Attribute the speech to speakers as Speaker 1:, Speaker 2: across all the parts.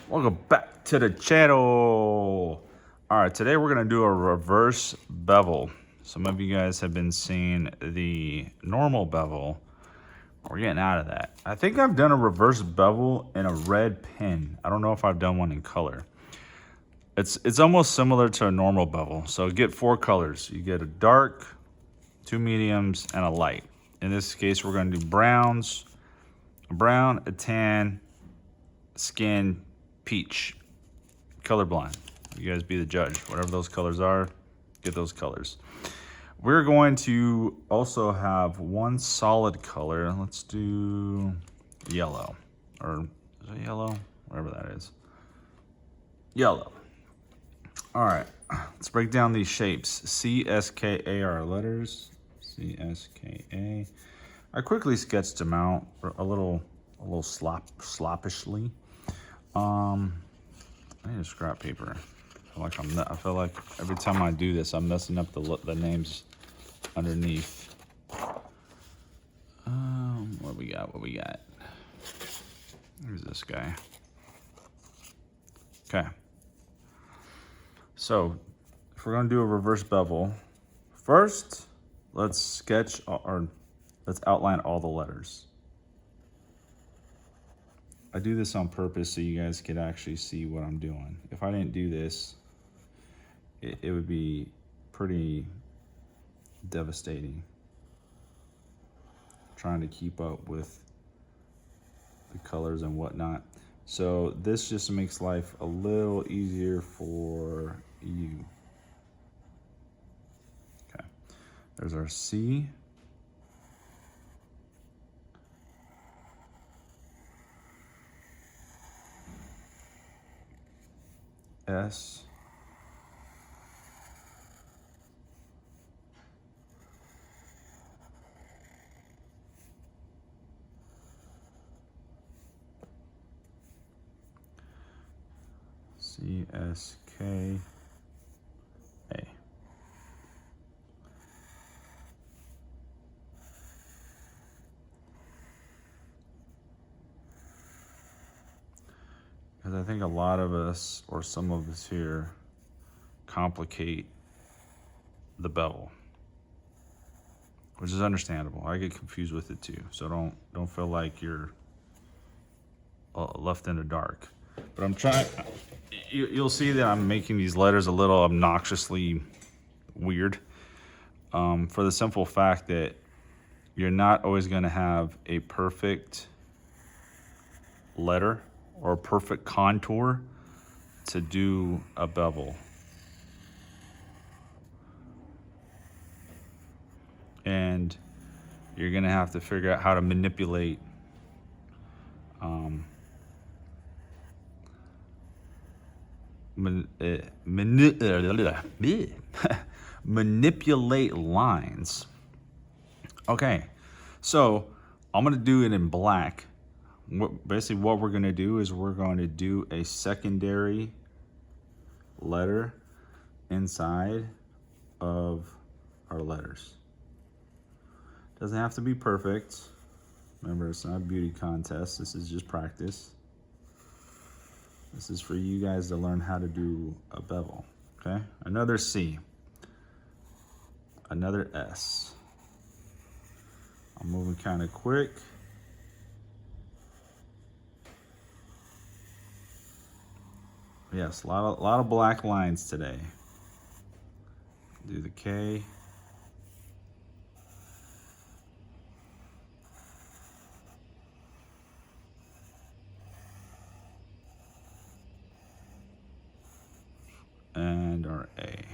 Speaker 1: Welcome back to the channel. All right, today we're gonna do a reverse bevel. Some of you guys have been seeing the normal bevel. We're getting out of that. I think I've done a reverse bevel in a red pen. I don't know if I've done one in color. It's almost similar to a normal bevel. So get 4 colors. You get a dark, 2 mediums, and a light. In this case, we're gonna do browns, a brown, a tan, skin, peach. Colorblind. You guys be the judge. Whatever those colors are, get those colors. We're going to also have one solid color. Let's do yellow. Or is it yellow? Whatever that is. Yellow. All right. Let's break down these shapes. cska are our letters. cska. I quickly sketched them out a little sloppishly. I need a scrap paper. I feel like every time I do this, I'm messing up the names underneath. What we got? Who's this guy? Okay. So, if we're gonna do a reverse bevel, first, let's sketch or let's outline all the letters. I do this on purpose so you guys could actually see what I'm doing. If I didn't do this, it would be pretty devastating trying to keep up with the colors and whatnot. So this just makes life a little easier for you. Okay, there's our C. S. cska. Because I think a lot of us, or some of us here, complicate the bevel, which is understandable. I get confused with it too, so don't feel like you're left in the dark. But I'm trying. You'll see that I'm making these letters a little obnoxiously weird, for the simple fact that you're not always going to have a perfect letter or a perfect contour to do a bevel. And you're going to have to figure out how to manipulate manipulate lines. Okay, so I'm gonna do it in black. Basically what we're gonna do is we're going to do a secondary letter inside of our letters. Doesn't have to be perfect. Remember, it's not a beauty contest. This is just practice. This is for you guys to learn how to do a bevel, okay? Another C, another S. I'm moving kind of quick. Yes, a lot of black lines today. Do the K. And our A.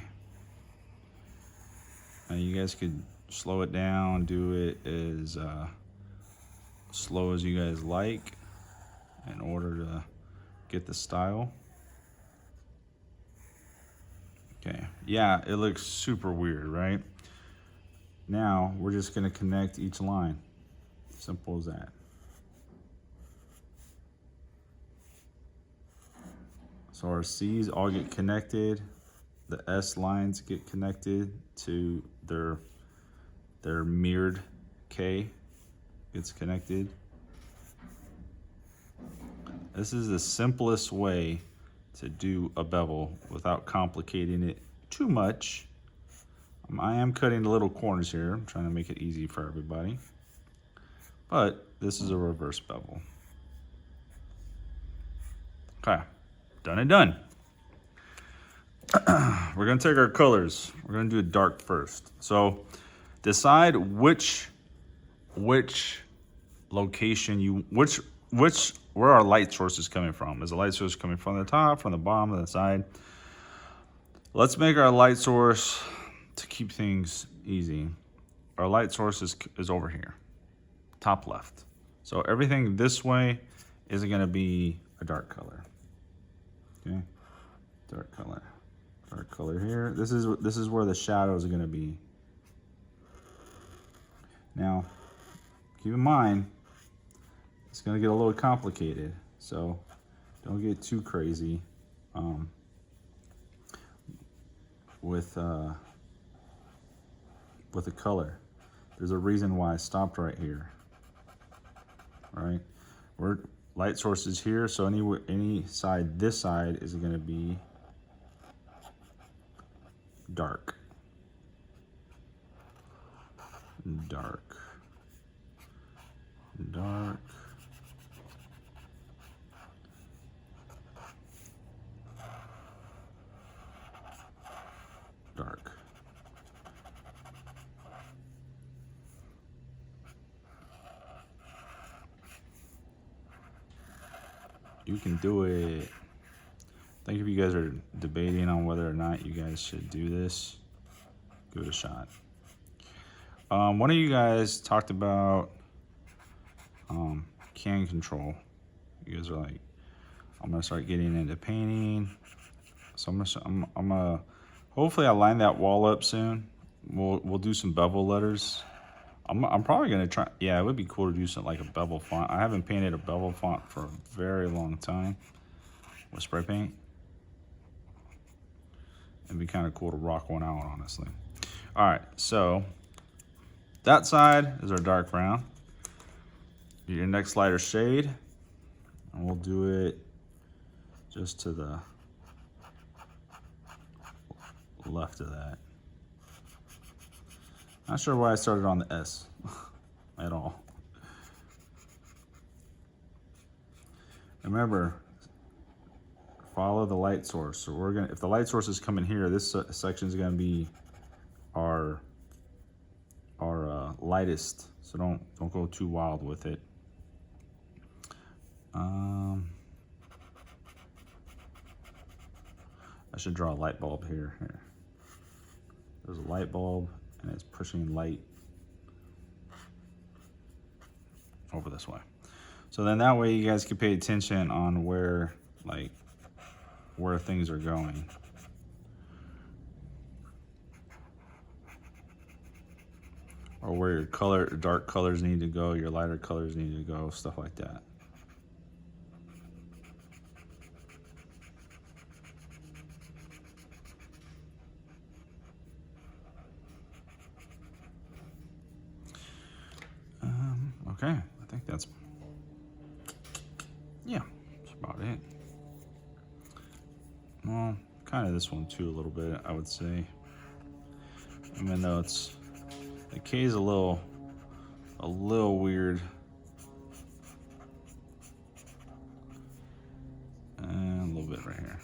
Speaker 1: Now you guys could slow it down, do it as slow as you guys like in order to get the style. Okay, yeah, it looks super weird, right? Now we're just gonna connect each line. Simple as that. So our C's all get connected. The S lines get connected to their mirrored K gets connected. This is the simplest way to do a bevel without complicating it too much. I am cutting the little corners here. I'm trying to make it easy for everybody. But this is a reverse bevel. Okay, done and done. We're gonna take our colors. We're gonna do a dark first. So decide which location where our light source is coming from. Is the light source coming from the top, from the bottom, of the side? Let's make our light source, to keep things easy, our light source is over here, top left. So everything this way is gonna be a dark color. Okay, dark color here. This is where the shadows are gonna be. Now, keep in mind, it's gonna get a little complicated, so don't get too crazy with the color. There's a reason why I stopped right here. All right, we're light source is here, so any side, this side is gonna be dark. Dark. Dark. Dark. You can do it. I think if you guys are debating on whether or not you guys should do this, give it a shot. One of you guys talked about can control. You guys are like, I'm gonna start getting into painting. So I'm gonna hopefully I line that wall up soon. We'll do some bevel letters. I'm probably gonna try. Yeah, it would be cool to do something like a bevel font. I haven't painted a bevel font for a very long time with spray paint. It'd be kind of cool to rock one out, honestly. All right, so that side is our dark brown. Your next lighter shade, and we'll do it just to the left of that. Not sure why I started on the S at all. Remember, follow the light source. So we're gonna, if the light source is coming here, this section is gonna be our lightest. So don't go too wild with it. I should draw a light bulb here. There's a light bulb, and it's pushing light over this way. So then that way you guys can pay attention on where things are going. Or where your dark colors need to go, your lighter colors need to go, stuff like that. Okay, I think that's about it. Well, kind of this one too a little bit, I would say. Even though the K is a little weird. And a little bit right here.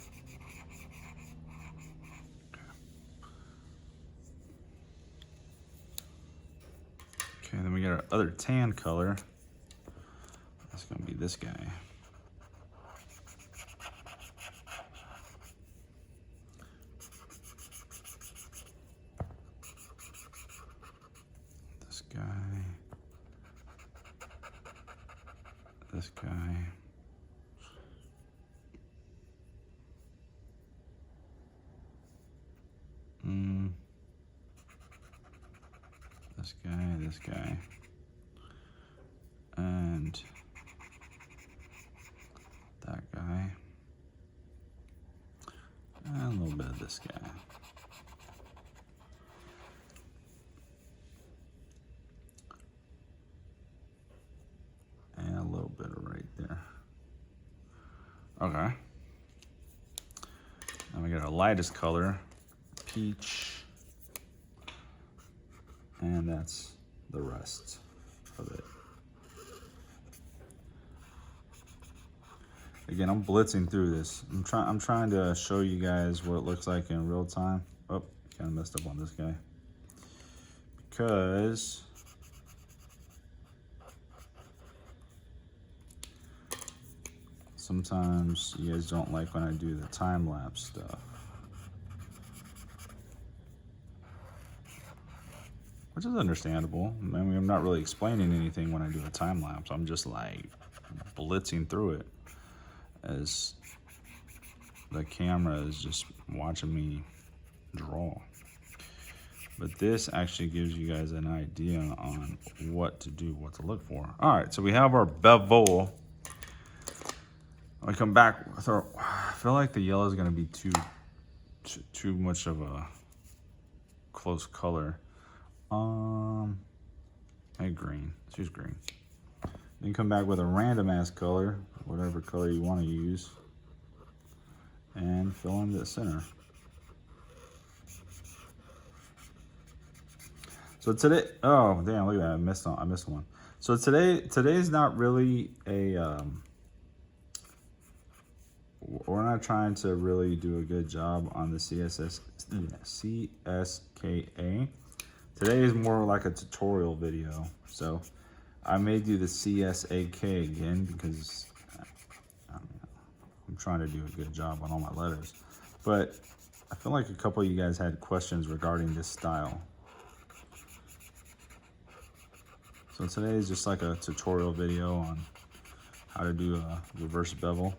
Speaker 1: Okay, then we got our other tan color. That's gonna be this guy. This guy. This guy. This guy, and that guy, and a little bit of this guy. And a little bit of right there. And we got our lightest color, peach. And that's the rest of it. Again, I'm blitzing through this. I'm trying to show you guys what it looks like in real time. Oh, kind of messed up on this guy. Because sometimes you guys don't like when I do the time-lapse stuff. Which is understandable. I mean, I'm not really explaining anything when I do a time-lapse. I'm just like blitzing through it as the camera is just watching me draw. But this actually gives you guys an idea on what to do, what to look for. All right, so we have our bevel. We come back with our, I feel like the yellow is gonna be too much of a close color. Hey, green, let's use green. Then come back with a random ass color, whatever color you wanna use, and fill in the center. So today, oh damn, look at that, I missed one. So today's not really a, we're not trying to really do a good job on the cska. Today is more like a tutorial video. So I may do the csak again because I'm trying to do a good job on all my letters. But I feel like a couple of you guys had questions regarding this style. So today is just like a tutorial video on how to do a reverse bevel.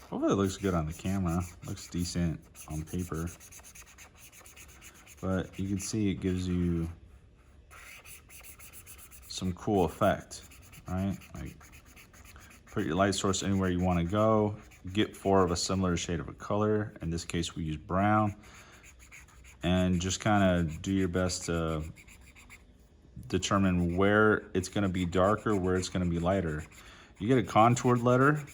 Speaker 1: Hopefully it looks good on the camera. Looks decent on paper. But you can see it gives you some cool effect, right? Like put your light source anywhere you want to go. Get 4 of a similar shade of a color. In this case, we use brown. And just kind of do your best to determine where it's going to be darker, where it's going to be lighter. You get a contoured letter,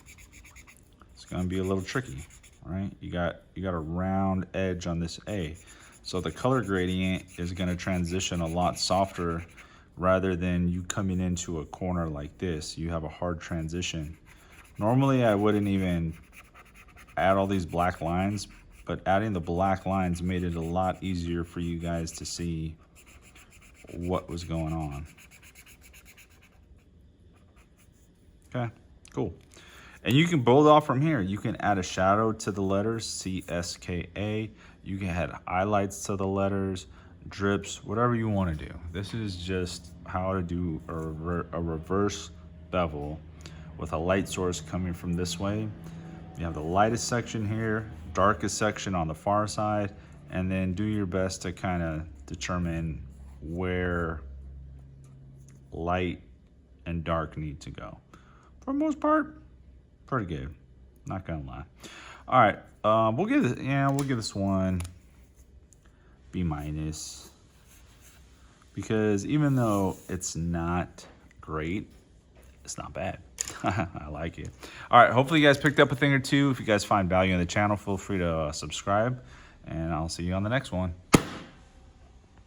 Speaker 1: it's going to be a little tricky, right? You got a round edge on this A. So the color gradient is going to transition a lot softer rather than you coming into a corner like this. You have a hard transition. Normally, I wouldn't even add all these black lines, but adding the black lines made it a lot easier for you guys to see what was going on. Okay, cool. And you can build off from here. You can add a shadow to the letters, cska. You can add highlights to the letters, drips, whatever you want to do. This is just how to do a reverse bevel with a light source coming from this way. You have the lightest section here, darkest section on the far side, and then do your best to kind of determine where light and dark need to go. For the most part, pretty good, not gonna lie. All right, we'll give this one B-, because even though it's not great, it's not bad. I like it. All right, hopefully you guys picked up a thing or two. If you guys find value in the channel, feel free to subscribe, and I'll see you on the next one.